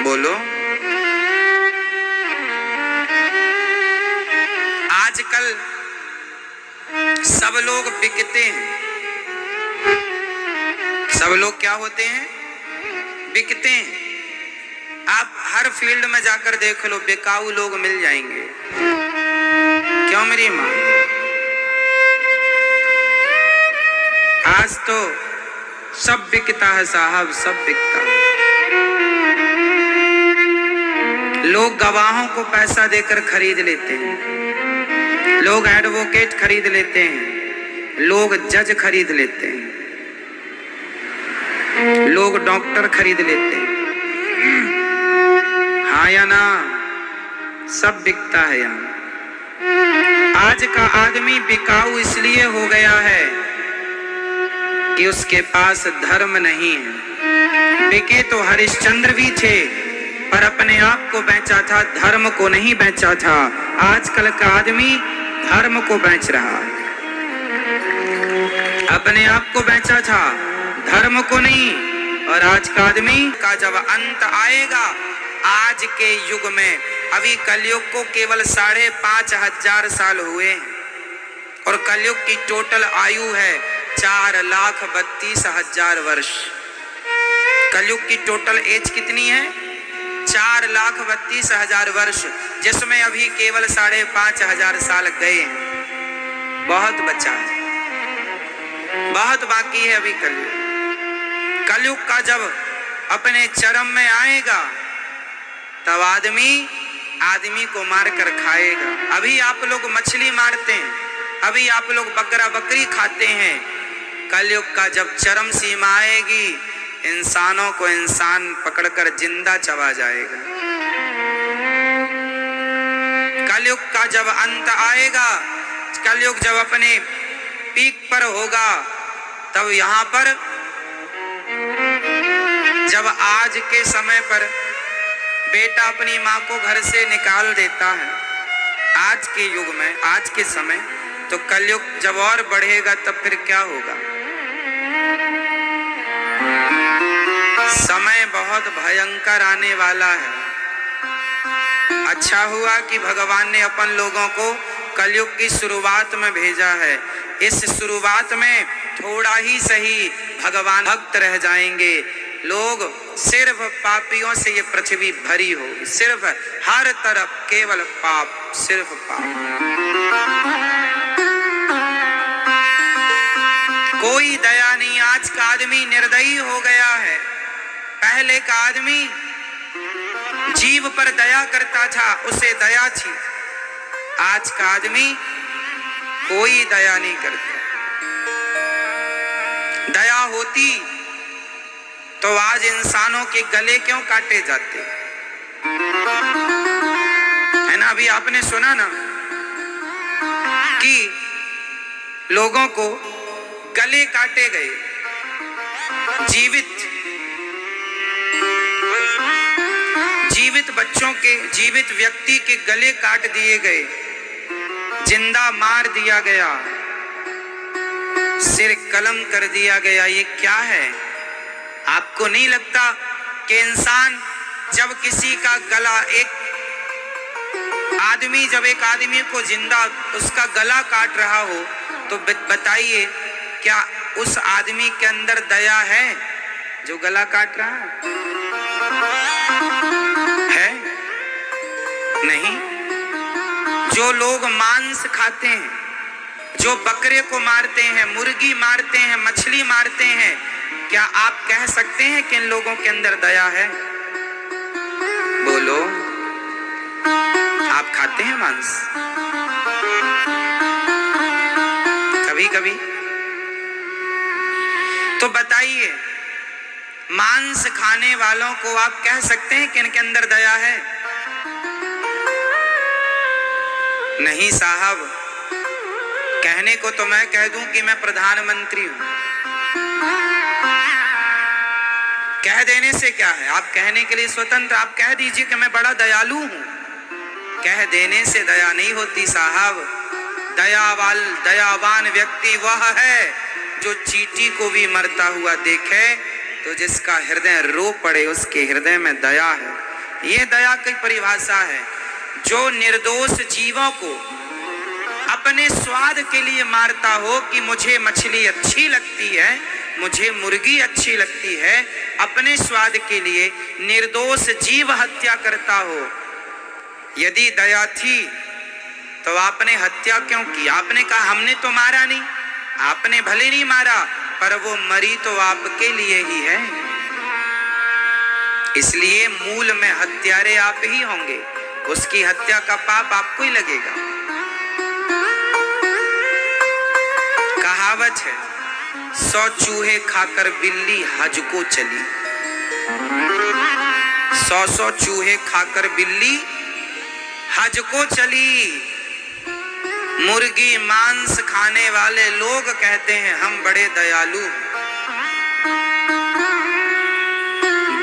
बोलो। आजकल सब लोग बिकते हैं। सब लोग क्या होते हैं? बिकते हैं। आप हर फील्ड में जाकर देख लो, बिकाऊ लोग मिल जाएंगे। क्यों मेरी मां? आज तो सब बिकता है साहब, सब बिकता है। लोग गवाहों को पैसा देकर खरीद लेते हैं, लोग एडवोकेट खरीद लेते हैं, लोग जज खरीद लेते हैं, लोग डॉक्टर खरीद लेते हैं। हाँ या ना? सब बिकता है यहाँ। आज का आदमी बिकाऊ इसलिए हो गया है कि उसके पास धर्म नहीं है। बिके तो हरिश्चंद्र भी थे, पर अपने आप को बेचा था, धर्म को नहीं बेचा था। आजकल का आदमी धर्म को बेच रहा है, अपने आप को बेचा था, धर्म को नहीं। और आज का आदमी का जब अंत आएगा, आज के युग में, अभी कलयुग को केवल 5,500 साल हुए हैं और कलयुग की टोटल आयु है 4,32,000 वर्ष। कलयुग की टोटल एज कितनी है? 4,32,000 वर्ष, जिसमें अभी केवल 5,500 साल गए हैं। बहुत बचा है, बहुत बाकी है अभी कलयुग। कलयुग का जब अपने चरम में आएगा, तब आदमी को मार कर खाएगा। अभी आप लोग मछली मारते हैं, अभी आप लोग बकरा बकरी खाते हैं। कलयुग का जब चरम सीमा आएगी, इंसानों को इंसान पकड़कर जिंदा चबा जाएगा। कलयुग का जब अंत आएगा, कलयुग जब अपने पीक पर होगा, तब यहाँ पर जब आज के समय पर बेटा अपनी माँ को घर से निकाल देता है, आज के युग में, आज के समय, तो कलयुग जब और बढ़ेगा तब फिर क्या होगा? समय बहुत भयंकर आने वाला है। अच्छा हुआ कि भगवान ने अपन लोगों को कलयुग की शुरुआत में भेजा है। इस शुरुआत में थोड़ा ही सही भगवान भक्त रह जाएंगे। लोग सिर्फ पापियों से ये पृथ्वी भरी होगी, सिर्फ हर तरफ केवल पाप, सिर्फ पाप। कोई दया नहीं। आज का आदमी निर्दयी हो गया है। पहले का आदमी जीव पर दया करता था, उसे दया थी। आज का आदमी कोई दया नहीं करता। दया होती तो आज इंसानों के गले क्यों काटे जाते? है ना? अभी आपने सुना ना कि लोगों को गले काटे गए, जीवित बच्चों के, जीवित व्यक्ति के गले काट दिए गए, जिंदा मार दिया गया, सिर कलम कर दिया गया। ये क्या है? आपको नहीं लगता कि इंसान जब किसी का गला, एक आदमी जब एक आदमी को जिंदा उसका गला काट रहा हो, तो बताइए क्या उस आदमी के अंदर दया है जो गला काट रहा है? नहीं। जो लोग मांस खाते हैं, जो बकरे को मारते हैं, मुर्गी मारते हैं, मछली मारते हैं, क्या आप कह सकते हैं कि इन लोगों के अंदर दया है? बोलो। आप खाते हैं मांस कभी कभी? तो बताइए, मांस खाने वालों को आप कह सकते हैं कि इनके अंदर दया है? नहीं साहब। कहने को तो मैं कह दूं कि मैं प्रधानमंत्री हूं, कह देने से क्या है? आप कहने के लिए स्वतंत्र, आप कह दीजिए कि मैं बड़ा दयालु हूं। कह देने से दया नहीं होती साहब। दयावान व्यक्ति वह है जो चींटी को भी मरता हुआ देखे तो जिसका हृदय रो पड़े, उसके हृदय में दया है। ये दया की परिभाषा है। जो निर्दोष जीवों को अपने स्वाद के लिए मारता हो कि मुझे मछली अच्छी लगती है, मुझे मुर्गी अच्छी लगती है, अपने स्वाद के लिए निर्दोष जीव हत्या करता हो, यदि दया थी तो आपने हत्या क्यों की? आपने कहा हमने तो मारा नहीं, आपने भले नहीं मारा पर वो मरी तो आपके लिए ही है, इसलिए मूल में हत्यारे आप ही होंगे, उसकी हत्या का पाप आपको ही लगेगा। कहावत है 100 चूहे खाकर बिल्ली हज को चली, 100 चूहे खाकर बिल्ली हज को चली। मुर्गी मांस खाने वाले लोग कहते हैं हम बड़े दयालु।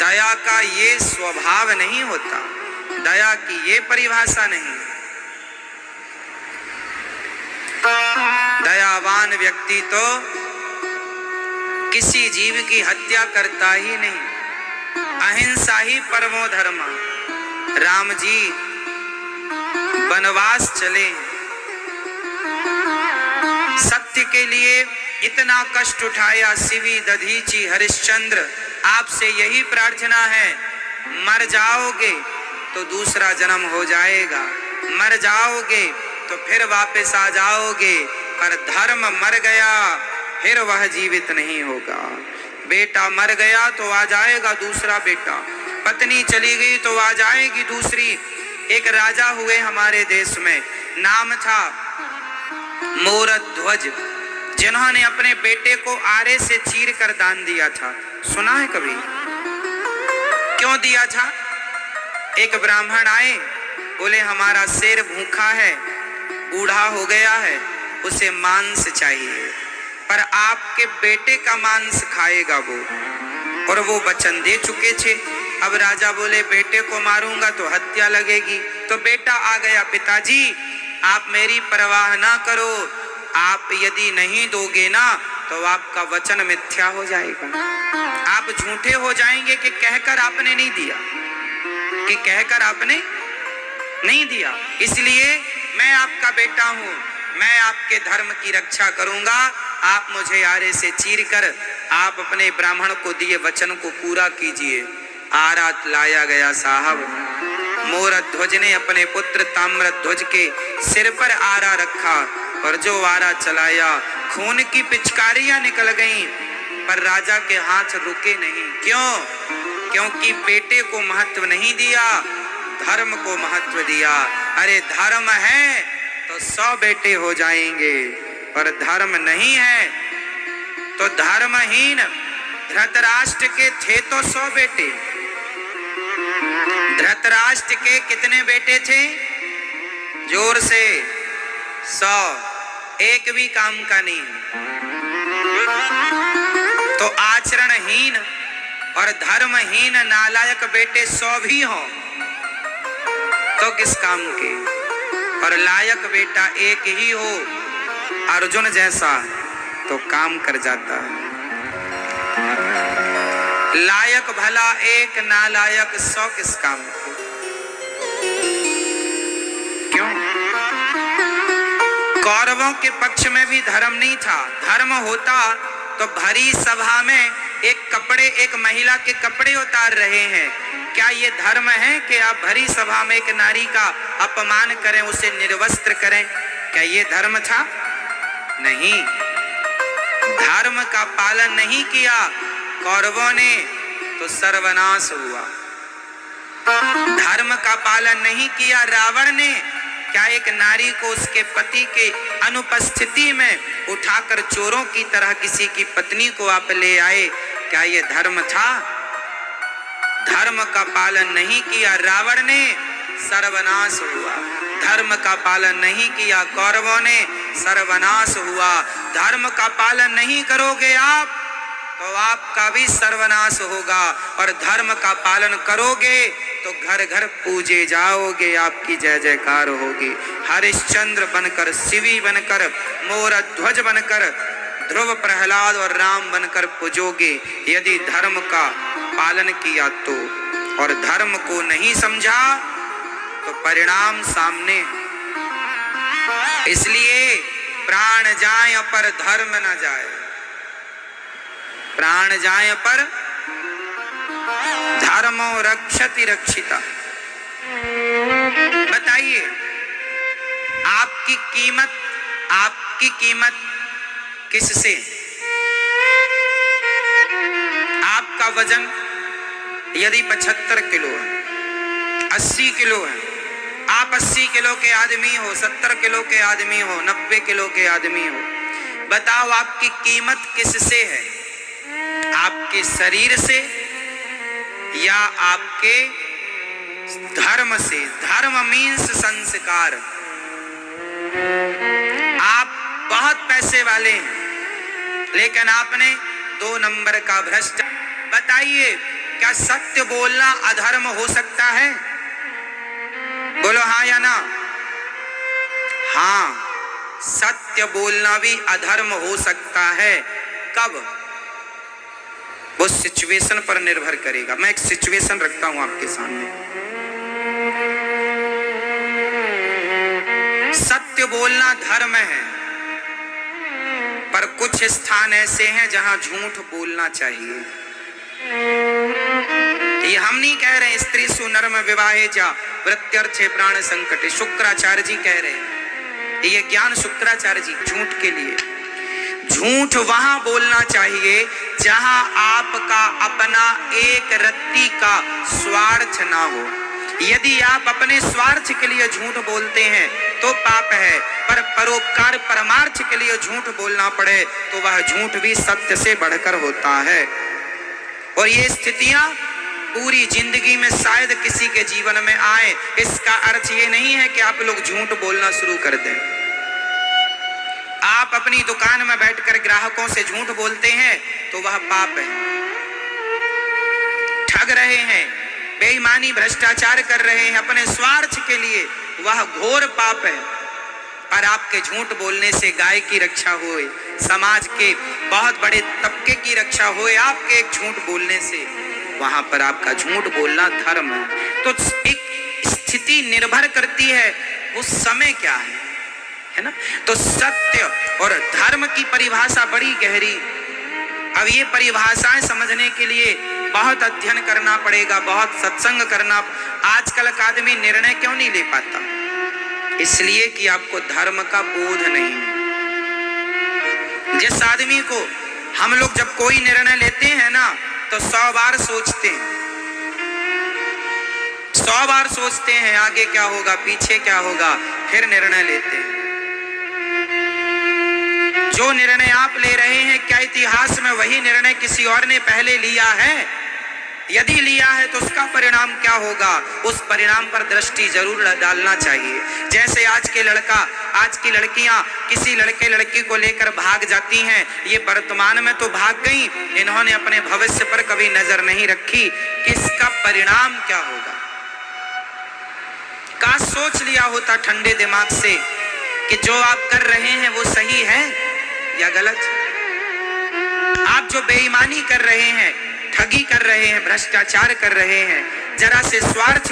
दया का ये स्वभाव नहीं होता, दया की ये परिभाषा नहीं। दयावान व्यक्ति तो किसी जीव की हत्या करता ही नहीं। अहिंसा ही परमो धर्म। राम जी वनवास चले, सत्य के लिए इतना कष्ट उठाया, शिवी दधीची हरिश्चंद्र। आपसे यही प्रार्थना है, मर जाओगे तो दूसरा जन्म हो जाएगा, मर जाओगे तो फिर वापस आ जाओगे, पर धर्म मर गया फिर वह जीवित नहीं होगा। बेटा मर गया तो आ जाएगा दूसरा बेटा, पत्नी चली गई तो आ जाएगी दूसरी। एक राजा हुए हमारे देश में, नाम था मोरध्वज, जिन्होंने अपने बेटे को आरे से चीर कर दान दिया था। सुना है कभी? क्यों दिया था? एक ब्राह्मण आए, बोले हमारा शेर भूखा है, बूढ़ा हो गया है, उसे मांस चाहिए, पर आपके बेटे का मांस खाएगा वो, और वो वचन दे चुके थे। अब राजा बोले बेटे को मारूंगा तो हत्या लगेगी। तो बेटा आ गया, पिताजी आप मेरी परवाह ना करो, आप यदि नहीं दोगे ना तो आपका वचन मिथ्या हो जाएगा, आप झूठे हो जाएंगे कि कहकर आपने नहीं दिया, कि कहकर आपने नहीं दिया। इसलिए मैं आपका बेटा हूं, मैं आपके धर्म की रक्षा करूंगा, आप मुझे आरे से चीर कर आप अपने ब्राह्मण को दिए वचन को पूरा कीजिए। आरा लाया गया साहब, मोरध्वज ने अपने पुत्र ताम्रध्वज के सिर पर आरा रखा, और जो आरा चलाया खून की पिचकारियां निकल गईं, पर राजा के हाथ रुके नहीं। क्यों? क्योंकि बेटे को महत्व नहीं दिया, धर्म को महत्व दिया। अरे धर्म है तो 100 बेटे हो जाएंगे, पर धर्म नहीं है तो धर्महीन। धृतराष्ट्र के थे तो 100 बेटे, धृतराष्ट्र के कितने बेटे थे? जोर से 100, एक भी काम का नहीं। तो आचरणहीन और धर्महीन नालायक बेटे 100 भी हों तो किस काम के? और लायक बेटा एक ही हो, अर्जुन जैसा, तो काम कर जाता है। लायक भला एक, नालायक 100 किस काम के? क्यों? कौरवों के पक्ष में भी धर्म नहीं था। धर्म होता तो भरी सभा में एक महिला के कपड़े उतार रहे हैं, क्या ये धर्म है कि आप भरी सभा में एक नारी का अपमान करें, उसे निर्वस्त्र करें? क्या ये धर्म था? नहीं। धर्म का पालन नहीं किया कौरवों ने तो सर्वनाश हुआ। धर्म का पालन नहीं किया रावण ने, क्या एक नारी को उसके पति के अनुपस्थिति में उठाकर चोरों की तरह किसी की पत्नी को आप ले आए? क्या ये धर्म था? धर्म का पालन नहीं किया रावण ने, सर्वनाश हुआ। धर्म का पालन नहीं किया कौरवों ने, सर्वनाश हुआ। धर्म का पालन नहीं करोगे आप तो आपका भी सर्वनाश होगा, और धर्म का पालन करोगे तो घर घर पूजे जाओगे, आपकी जय जयकार होगी। हरिश्चंद्र बनकर, शिवी बनकर, मोरध्वज बनकर, ध्रुव, प्रहलाद और राम बनकर पूजोगे यदि धर्म का पालन किया तो। और धर्म को नहीं समझा तो परिणाम सामने। इसलिए प्राण जाए पर धर्म न जाए, प्राण जाए पर धर्मो रक्षति रक्षिता। बताइए आपकी कीमत किससे? आपका वजन यदि 75 किलो है, 80 किलो है, आप 80 किलो के आदमी हो, 70 किलो के आदमी हो, 90 किलो के आदमी हो, बताओ आपकी कीमत किससे है? आपके शरीर से या आपके धर्म से? धर्म मीन्स संस्कार। आप बहुत पैसे वाले हैं लेकिन आपने 2 नंबर का भ्रष्ट। बताइए क्या सत्य बोलना अधर्म हो सकता है? बोलो हाँ या ना? हाँ, सत्य बोलना भी अधर्म हो सकता है। कब? वो सिचुएशन पर निर्भर करेगा। मैं एक सिचुएशन रखता हूं आपके सामने। सत्य बोलना धर्म है, पर कुछ स्थान ऐसे हैं जहां झूठ बोलना चाहिए। ये हम नहीं कह रहे, स्त्री सु नर्म विवाहे चा प्रत्यर्थे प्राण संकटे, शुक्राचार्य जी कह रहे हैं। ये ज्ञान शुक्राचार्य जी। झूठ के लिए झूठ वहां बोलना चाहिए जहां आपका अपना एक रत्ती का स्वार्थ ना हो। यदि आप अपने स्वार्थ के लिए झूठ बोलते हैं तो पाप है, पर परोपकार परमार्थ के लिए झूठ बोलना पड़े तो वह झूठ भी सत्य से बढ़कर होता है। और ये स्थितियां पूरी जिंदगी में शायद किसी के जीवन में आए। इसका अर्थ ये नहीं है कि आप लोग झूठ बोलना शुरू कर दें। आप अपनी दुकान में बैठकर ग्राहकों से झूठ बोलते हैं तो वह पाप है। ठग रहे हैं, बेईमानी भ्रष्टाचार कर रहे हैं अपने स्वार्थ के लिए, वह घोर पाप है। पर आपके झूठ बोलने से गाय की रक्षा होए, समाज के बहुत बड़े तबके की रक्षा होए आपके एक झूठ बोलने से, वहां पर आपका झूठ बोलना धर्म है। तो एक स्थिति निर्भर करती है उस समय क्या है ना? तो सत्य और धर्म की परिभाषा बड़ी गहरी। अब ये परिभाषाएं समझने के लिए बहुत अध्ययन करना पड़ेगा, बहुत सत्संग करना। आजकल का आदमी निर्णय क्यों नहीं ले पाता? इसलिए कि आपको धर्म का बोध नहीं है। जिस आदमी को हम लोग जब कोई निर्णय लेते हैं ना तो 100 बार सोचते हैं, 100 बार सोचते हैं आगे क्या होगा, पीछे क्या होगा, फिर निर्णय लेते हैं। जो निर्णय आप ले रहे हैं क्या इतिहास में वही निर्णय किसी और ने पहले लिया है? यदि लिया है तो उसका परिणाम क्या होगा, उस परिणाम पर दृष्टि जरूर डालना चाहिए। जैसे आज की लड़कियां किसी लड़के लड़की को लेकर भाग जाती हैं, ये वर्तमान में तो भाग गई, इन्होंने अपने भविष्य पर कभी नजर नहीं रखी कि इसका परिणाम क्या होगा। काश सोच लिया होता ठंडे दिमाग से कि जो आप कर रहे हैं वो सही है या गलत। आप जो बेईमानी कर रहे हैं, ठगी कर रहे हैं, भ्रष्टाचार कर रहे हैं, जरा से स्वार्थ